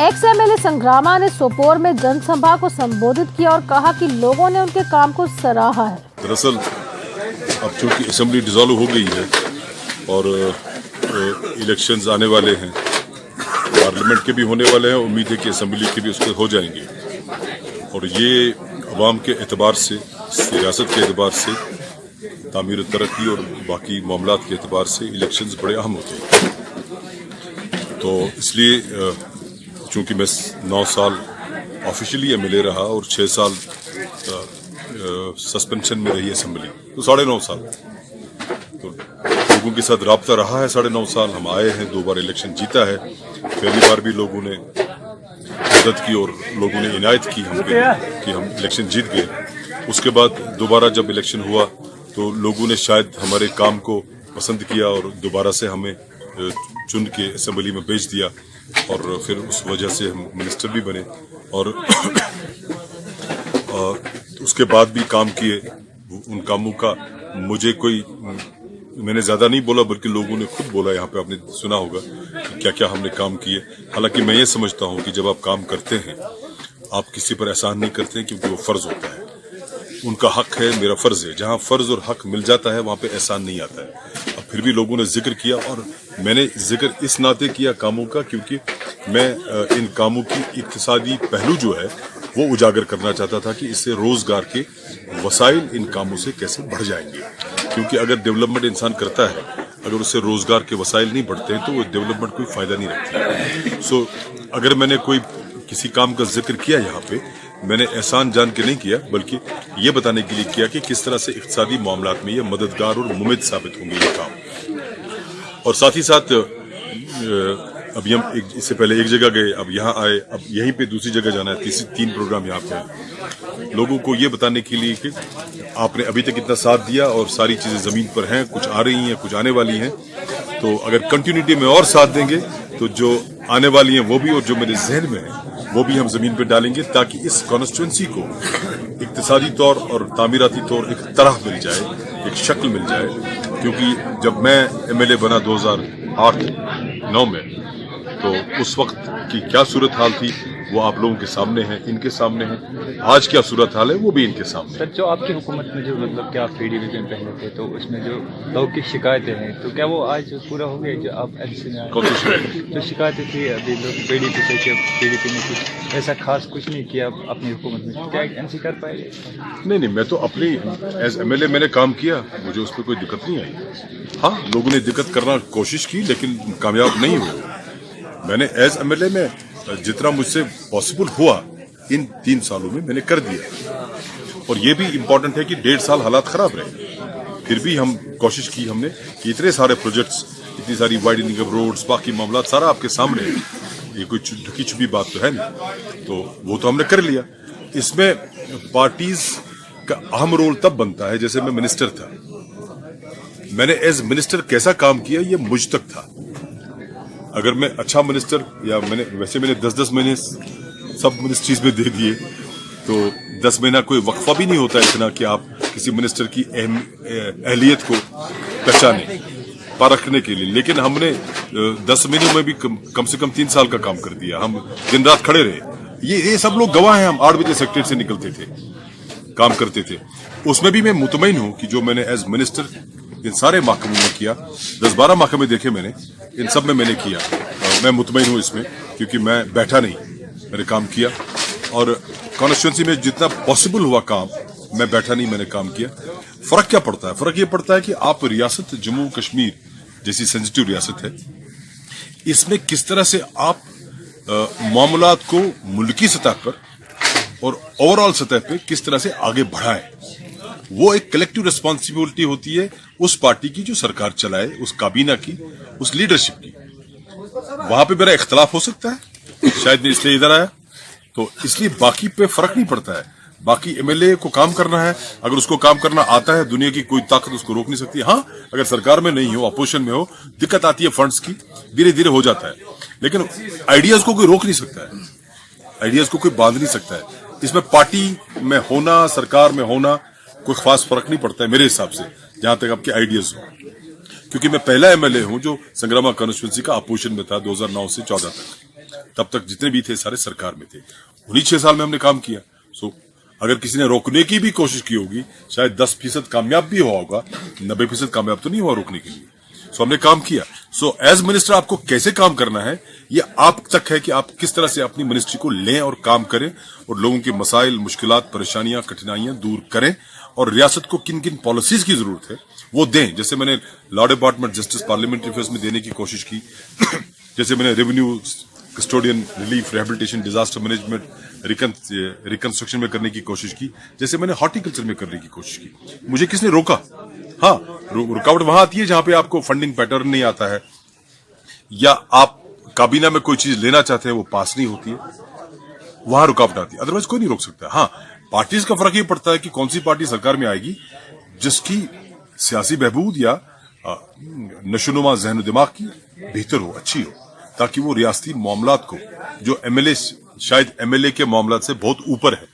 Ex MLA संग्रामा ने सोपोर में जनसभा को संबोधित किया और कहा कि लोगों ने उनके काम को सराहा है। दरअसल अब चूंकि असेंबली डिसॉल्व हो गई है और इलेक्शंस आने वाले हैं, पार्लियामेंट के भी होने वाले हैं, उम्मीद है कि असेंबली के भी उसके हो जाएंगे और ये अवाम के एतबार से, सियासत के एतबार से, तामीर तरक्की और बाकी मामलात के एतबार से इलेक्शंस बड़े अहम होते हैं। तो इसलिए चूंकि मैं 9 साल ऑफिशियली एमएलए रहा और 6 साल सस्पेंशन में रही असेंबली, तो 9.5 साल तो लोगों के साथ राब्ता रहा है। 9.5 साल हम आए हैं, 2 बार इलेक्शन जीता है, पहली बार भी लोगों ने मदद की और लोगों ने इनायत की हम पे कि हम इलेक्शन जीत गए। उसके बाद दोबारा जब इलेक्शन हुआ तो लोगों ने शायद हमारे काम को पसंद किया और दोबारा से हमें चुन के असेंबली में भेज दिया और फिर उस वजह से हम मिनिस्टर भी बने और उसके बाद भी काम किए। उन कामों का मुझे कोई, मैंने ज्यादा नहीं बोला बल्कि लोगों ने खुद बोला, यहाँ पे आपने सुना होगा कि क्या क्या हमने काम किए। हालांकि मैं ये समझता हूँ कि जब आप काम करते हैं आप किसी पर एहसान नहीं करते हैं क्योंकि वो फर्ज होता है, उनका हक है, मेरा फर्ज है। जहाँ फर्ज और हक मिल जाता है वहाँ पे एहसान नहीं आता है। अब फिर भी लोगों ने जिक्र किया और मैंने जिक्र इस नाते किया कामों का क्योंकि मैं इन कामों की इक्तिसादी पहलू जो है वो उजागर करना चाहता था कि इससे रोजगार के वसाइल इन कामों से कैसे बढ़ जाएंगे। क्योंकि अगर डेवलपमेंट इंसान करता है, अगर उससे रोजगार के वसाइल नहीं बढ़ते हैं तो वो डेवलपमेंट कोई फायदा नहीं रखती। सो अगर मैंने कोई किसी काम का जिक्र किया यहाँ पे, मैंने एहसान जान के नहीं किया बल्कि ये बताने के लिए किया कि किस तरह से इक्तिसादी मामलात में ये मददगार और मुमिद साबित होंगे ये काम। और साथ ही साथ अभी हम इससे पहले एक जगह गए, अब यहाँ आए, अब यहीं पे दूसरी जगह जाना है, 3 प्रोग्राम यहाँ पे है। लोगों को ये बताने के लिए कि आपने अभी तक इतना साथ दिया और सारी चीजें जमीन पर हैं, कुछ आ रही हैं, कुछ आने वाली हैं, तो अगर कंटिन्यूटी में और साथ देंगे तो जो आने वाली हैं वो भी और जो मेरे जहन में है वो भी हम जमीन पर डालेंगे ताकि इस कॉन्स्टिट्यूंसी को इक्तिसादी तौर और तामीराती तौर एक तरह मिल जाए, एक शक्ल मिल जाए। क्योंकि जब मैं एमएलए बना 2008-9 में तो उस वक्त की क्या सूरत हाल थी वो आप लोगों के सामने है, इनके सामने है। आज क्या सूरत हाल है वो भी इनके सामने। सर, जो आपकी हुकूमत में जो मतलब क्या पीडीपी में पहले थे तो उसमें जो लोगों की शिकायतें हैं तो क्या वो आज पूरा हो गया? जो आप एलसी में कौन सी शिकायत? जो शिकायतें थी अभी लोग पीडीपी से कि पीडीपी ने कुछ ऐसा खास कुछ नहीं किया अपनी हुकूमत में, क्या एनसी कर पाएंगे? नहीं, मैं तो अपनी एज एमएलए मैंने काम किया, मुझे उस पर कोई दिक्कत नहीं आई। हाँ, लोगों ने दिक्कत करना कोशिश की लेकिन कामयाब नहीं हुए। मैंने एज एमएलए में जितना मुझसे पॉसिबल हुआ इन 3 सालों में मैंने कर दिया। और ये भी इम्पोर्टेंट है कि 1.5 साल हालात खराब रहे, फिर भी हम कोशिश की हमने कि इतने सारे प्रोजेक्ट्स, इतनी सारी वाइडनिंग ऑफ रोड्स, बाकी मामला सारा आपके सामने है, ये कोई ढकी छुपी बात तो है नहीं, तो वो तो हमने कर लिया। इसमें पार्टीज का अहम रोल तब बनता है जैसे मैं मिनिस्टर था, मैंने एज मिनिस्टर कैसा काम किया ये मुझ तक था। अगर मैं अच्छा मिनिस्टर या मैंने 10-10 महीने सब मिनिस्ट्रीज में दे दिए तो 10 महीना कोई वक्फा भी नहीं होता इतना कि आप किसी मिनिस्टर की अहलियत को पहचाने परखने के लिए। लेकिन हमने 10 महीनों में भी कम से कम 3 साल का काम कर दिया। हम दिन रात खड़े रहे, ये सब लोग गवाह हैं। हम 8 बजे सेक्रेटरी से निकलते थे, काम करते थे। उसमें भी मैं मुतमईन हूं कि जो मैंने एज मिनिस्टर इन सारे महकमों में किया, 10-12 महकमे देखे मैंने, इन सब में मैंने किया। मैं मुतमईन हूं इसमें क्योंकि मैं बैठा नहीं, मैंने काम किया और कॉन्स्टिट्यूंसी में जितना पॉसिबल हुआ काम मैं बैठा नहीं, मैंने काम किया। फर्क क्या पड़ता है? फर्क ये पड़ता है कि आप रियासत जम्मू कश्मीर जैसी सेंसिटिव रियासत है, इसमें किस तरह से आप मामलात को मुल्की सतह पर और ओवरऑल सतह पे किस तरह से आगे बढ़ाएं। वो एक कलेक्टिव रिस्पॉन्सिबिलिटी होती है उस पार्टी की जो सरकार चलाए, उस काबीना की, उस लीडरशिप की। वहां पे मेरा इख्तलाफ हो सकता है, शायद इसलिए इधर आया, तो इसलिए बाकी पे फर्क नहीं पड़ता है। बाकी एमएलए को काम करना है, अगर उसको काम करना आता है, दुनिया की कोई ताकत उसको रोक नहीं सकती। हाँ, अगर सरकार में नहीं हो, अपोजिशन में हो, दिक्कत आती है फंड्स की, धीरे धीरे हो जाता है, लेकिन आइडियाज को कोई रोक नहीं सकता है, आइडियाज को कोई बांध नहीं सकता है। इसमें पार्टी में होना, सरकार में होना कोई खास फर्क नहीं पड़ता है मेरे हिसाब से, जहां तक आपके आइडियाज हो। क्योंकि मैं पहला एमएलए हूं जो संग्रामा कॉन्स्टिट्यूंसी का अपोजिशन में था 2009 से 14 तक। तब तक जितने भी थे सारे सरकार में थे, उन्हीं 6 साल में हमने काम किया। सो अगर किसी ने रोकने की भी कोशिश की होगी, शायद 10% कामयाब भी हुआ होगा, 90% कामयाब तो नहीं हुआ रोकने के लिए। सो हमने काम किया। सो एज मिनिस्टर आपको कैसे काम करना है ये आप तक है कि आप किस तरह से अपनी मिनिस्ट्री को लें और काम करें और लोगों के मसाइल, मुश्किलात, परेशानियां, कठिनाइयां दूर करें और रियासत को किन किन पॉलिसीज की जरूरत है वो दें। जैसे मैंने law department, justice, parliamentary affairs में देने की कोशिश की, जैसे मैंने revenue, custodian, relief, rehabilitation, disaster management, reconstruction में करने की कोशिश की, जैसे मैंने हॉर्टिकल्चर में करने की कोशिश की। मुझे किसने रोका? हाँ, रुकावट वहां आती है जहां पे आपको फंडिंग पैटर्न नहीं आता है या आप काबीना में कोई चीज लेना चाहते हैं वो पास नहीं होती है, वहां रुकावट आती है। अदरवाइज कोई नहीं रोक सकता। हाँ, पार्टीज का फर्क ये पड़ता है कि कौन सी पार्टी सरकार में आएगी जिसकी सियासी बहबूद या नशोनुमा ज़हन दिमाग की बेहतर हो, अच्छी हो, ताकि वो रियासती मामलात को, जो एमएलए शायद एमएलए के मामलात से बहुत ऊपर है,